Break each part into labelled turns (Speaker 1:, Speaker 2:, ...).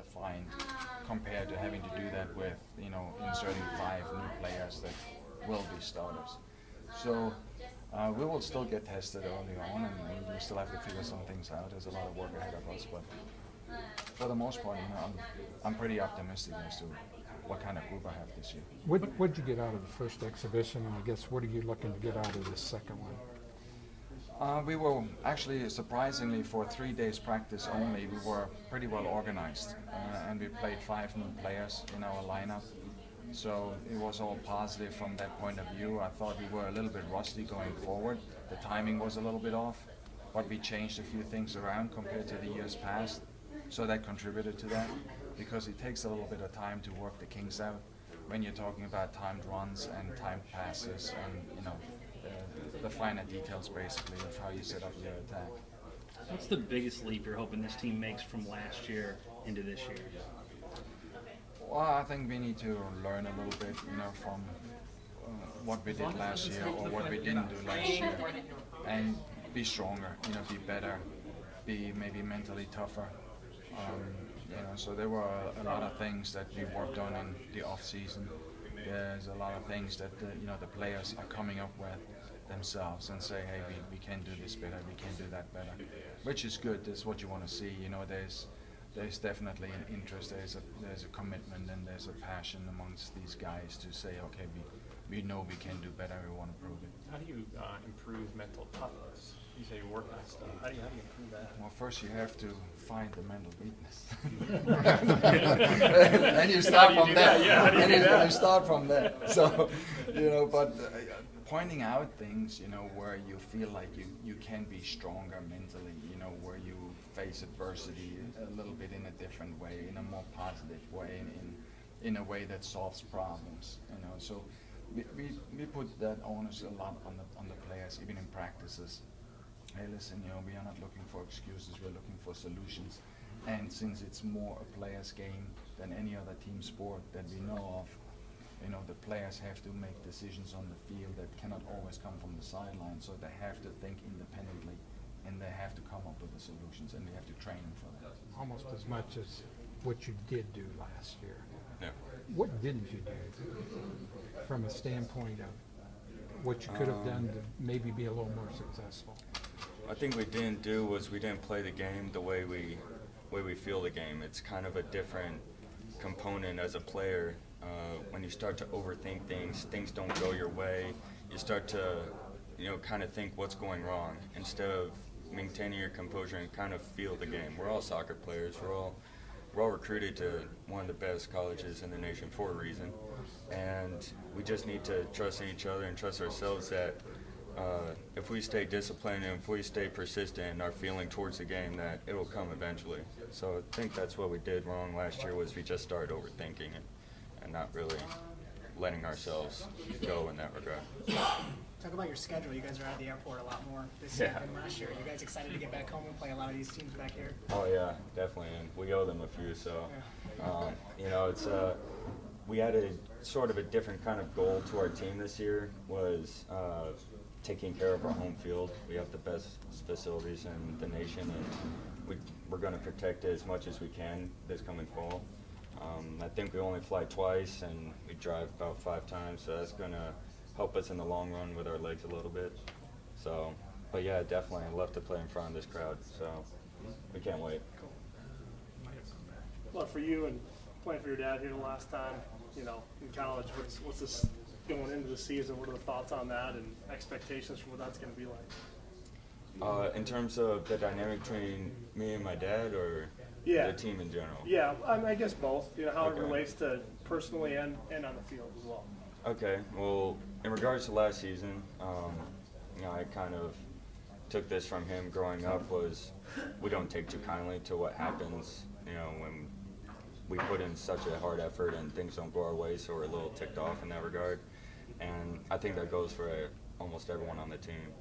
Speaker 1: defined compared to having to do that with, inserting 5 new players that will be starters. So we will still get tested early on, and we still have to figure some things out. There's a lot of work ahead of us, but for the most part, I'm pretty optimistic as to what kind of group I have this year.
Speaker 2: What'd you get out of the first exhibition, and I guess what are you looking to get out of this second one?
Speaker 1: We were actually, surprisingly, for 3 days practice only, we were pretty well organized, and we played 5 new players in our lineup. So it was all positive from that point of view. I thought we were a little bit rusty going forward. The timing was a little bit off, but we changed a few things around compared to the years past. So that contributed to that, because it takes a little bit of time to work the kinks out when you're talking about timed runs and timed passes and the finer details basically of how you set up your attack.
Speaker 3: What's the biggest leap you're hoping this team makes from last year into this year?
Speaker 1: Well, I think we need to learn a little bit, from what we did last year or what we didn't do last year, and be stronger, be better, be maybe mentally tougher. So there were a lot of things that we worked on in the off season. There's a lot of things that the players are coming up with themselves and say, hey, we can do this better, we can do that better, which is good. That's what you want to see. There's definitely an interest, there's a commitment, and there's a passion amongst these guys to say, okay, we know we can do better, we want to prove it.
Speaker 4: How do you improve mental toughness? You say you work on stuff. How do you improve that?
Speaker 1: Well, first you have to find the mental weakness. And you start from there.
Speaker 4: Yeah, how do you do that?
Speaker 1: You start from there. So, but pointing out things, where you feel like you can be stronger mentally, where you face adversity a little bit in a different way, in a more positive way, in a way that solves problems, So we put that onus a lot on the players, even in practices. Hey, listen, we are not looking for excuses, we're looking for solutions. And since it's more a player's game than any other team sport that we know of, the players have to make decisions on the field that cannot always come from the sideline, so they have to think independently, and they have to come up with the solutions, and we have to train them for that.
Speaker 2: Almost as much as what you did do last year.
Speaker 5: Yeah.
Speaker 2: What didn't you do from a standpoint of what you could have done to maybe be a little more successful?
Speaker 5: I think we didn't do was we didn't play the game the way we feel the game. It's kind of a different component as a player. When you start to overthink things don't go your way. You start to, kind of think what's going wrong instead of maintaining your composure and kind of feel the game. We're all soccer players. We're all recruited to one of the best colleges in the nation for a reason, and we just need to trust in each other and trust ourselves that if we stay disciplined and if we stay persistent in our feeling towards the game, that it will come eventually. So I think that's what we did wrong last year, was we just started overthinking it and not really letting ourselves go in that regard.
Speaker 6: Talk about your schedule. You guys are at the airport a lot more this year than last year. You guys excited to get back home and play a lot of these teams back here?
Speaker 5: Oh yeah, definitely, and we owe them a few. So, it's we had a sort of a different kind of goal to our team this year, was taking care of our home field. We have the best facilities in the nation, and we're going to protect it as much as we can this coming fall. I think we only fly twice, and we drive about 5 times, so that's going to help us in the long run with our legs a little bit. So, but yeah, definitely, I'd love to play in front of this crowd, so we can't wait.
Speaker 4: Well, for you and playing for your dad here the last time, in college, what's this going into the season? What are the thoughts on that and expectations for what that's going to be like?
Speaker 5: In terms of the dynamic between me and my dad, or the team in general?
Speaker 4: Yeah, I guess both. How
Speaker 5: Okay.
Speaker 4: it relates to personally and on the field as well.
Speaker 5: Okay, well, in regards to last season, I kind of took this from him growing up, was we don't take too kindly to what happens, when we put in such a hard effort and things don't go our way, so we're a little ticked off in that regard. And I think that goes for almost everyone on the team.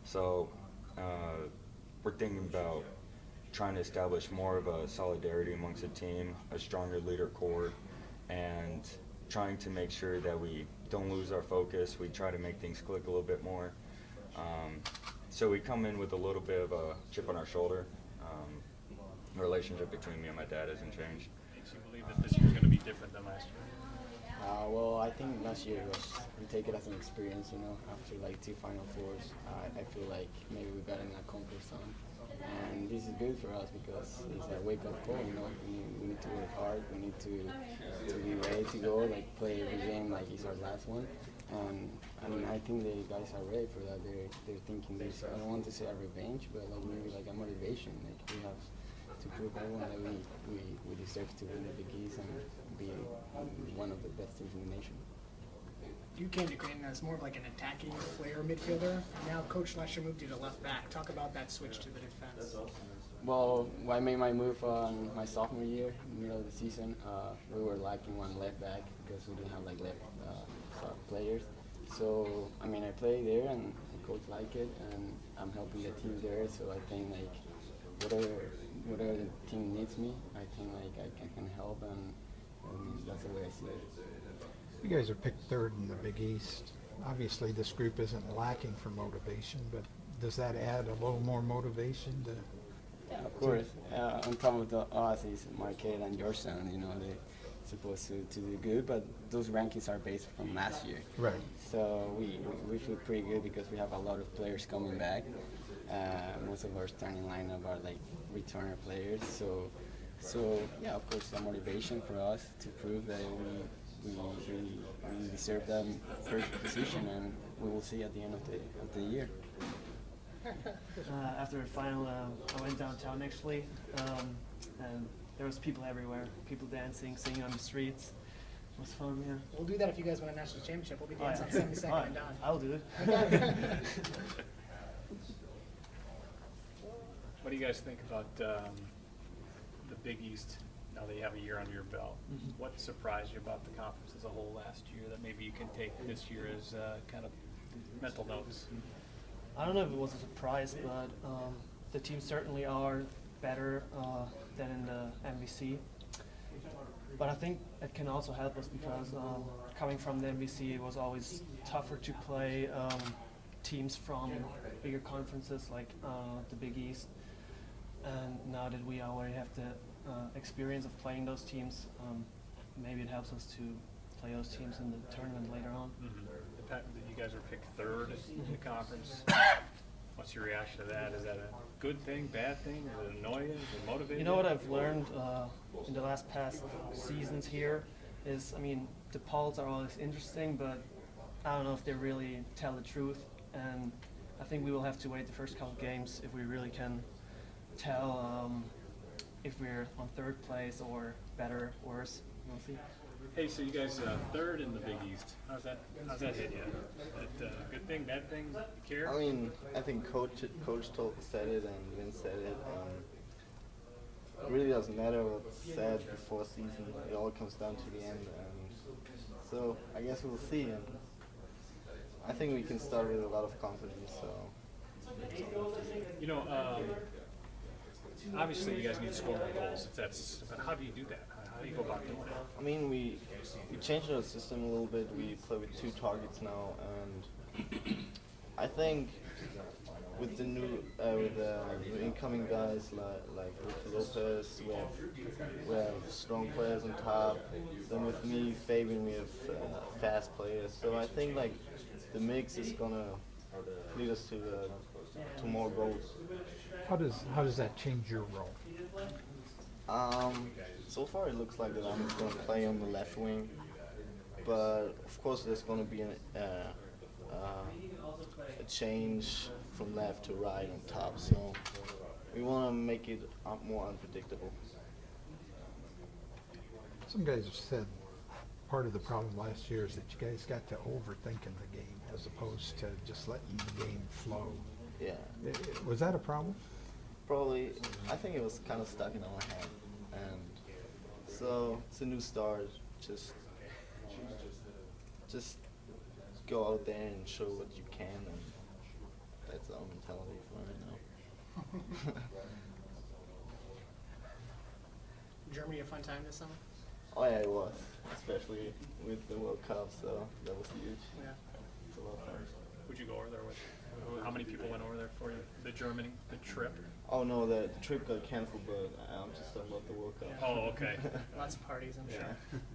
Speaker 5: So we're thinking about trying to establish more of a solidarity amongst the team, a stronger leader core, and trying to make sure that we don't lose our focus. We try to make things click a little bit more. So we come in with a little bit of a chip on our shoulder. The relationship between me and my dad hasn't changed.
Speaker 7: makes you believe that this year's going to be different than last year?
Speaker 8: Well, I think last year we take it as an experience, you know. After like 2 Final Fours, I feel like maybe we got in a comfort zone, and this is good for us because it's a wake-up call, you know. We need to work hard. We need to be ready to go, like play every game like it's our last one. And I mean, I think the guys are ready for that. They're thinking this. I don't want to say a revenge, but like maybe like a motivation. Like we have to prove everyone that we deserve to win the Big East and be one of the best teams in the nation.
Speaker 6: You came to Creighton as more of like an attacking player midfielder. Now Coach last year moved you to left back. Talk about that switch to the defense.
Speaker 8: Well, I made my move on my sophomore year, middle of the season. We were lacking one left back because we didn't have like left players. So I mean, I play there and the coach liked it, and I'm helping the team there. So I think like whatever the team needs me, I think like I can help, and that's the way I see it.
Speaker 2: You guys are picked third in the Big East. Obviously, this group isn't lacking for motivation, but does that add a little more motivation to?
Speaker 8: Yeah, of course. On top of the us is Marquette and Georgetown. You know, they're supposed to do good, but those rankings are based from last year.
Speaker 2: Right.
Speaker 8: So we feel pretty good because we have a lot of players coming back. Most of our starting lineup are like returner players. So yeah, of course, the motivation for us to prove that we deserve that first position, and we will see at the end of the year.
Speaker 9: After the final, I went downtown actually, and there was people everywhere, people dancing, singing on the streets. It was fun, yeah.
Speaker 6: We'll do that if you guys win a national championship. We'll be dancing on 72nd and down.
Speaker 9: I'll do it.
Speaker 7: What do you guys think about the Big East now that you have a year under your belt? What surprised you about the conference as a whole last year that maybe you can take this year as kind of mental notes?
Speaker 9: I don't know if it was a surprise, but the teams certainly are better than in the MVC. But I think it can also help us because coming from the MVC, it was always tougher to play teams from bigger conferences like the Big East. And now that we already have the experience of playing those teams, maybe it helps us to play those teams in the tournament later on.
Speaker 7: The fact that you guys were picked third in the conference, what's your reaction to that? Is that a good thing, bad thing? Is it annoying? Is it motivating?
Speaker 9: You know what I've learned in the past seasons here is, I mean, the polls are always interesting, but I don't know if they really tell the truth. And I think we will have to wait the first couple games if we really can tell if we're on third place or better, worse. We'll see.
Speaker 7: Hey, so you guys third in the Big East. How's that hit you? Is that a good thing, bad thing? You care?
Speaker 10: I mean, I think Coach said it and Vince said it. It really doesn't matter what's said before season. It all comes down to the end. So I guess we'll see. And I think we can start with a lot of confidence. So.
Speaker 7: You know, obviously you guys need to score more goals. But how do you do that? How do you go about doing that?
Speaker 10: I mean, we changed our system a little bit. We play with 2 targets now, and I think with the new with the incoming guys like Ricky Lopez, we have strong players on top. Then with me, Fabian, we have fast players. So I think like the mix is gonna lead us to more goals.
Speaker 2: How does that change your role?
Speaker 10: So far it looks like that I'm going to play on the left wing, but of course there's going to be a change from left to right on top, so we want to make it more unpredictable.
Speaker 2: Some guys have said part of the problem last year is that you guys got to overthinking the game as opposed to just letting the game flow.
Speaker 10: Yeah.
Speaker 2: Was that a problem?
Speaker 10: Probably. I think it was kind of stuck in our head, and so it's a new start. Just go out there and show what you can, and that's our mentality for right now.
Speaker 6: Germany a fun time this summer?
Speaker 10: Oh yeah, it was, especially with the World Cup. So that was huge.
Speaker 6: Yeah.
Speaker 10: It's a lot of fun.
Speaker 7: Would you go over there with? How many people went over there for you? The Germany, the trip?
Speaker 10: Oh no, the trip got canceled, but I'm just talking about the World Cup.
Speaker 7: Oh, okay.
Speaker 6: Lots of parties, I'm sure.
Speaker 10: Yeah.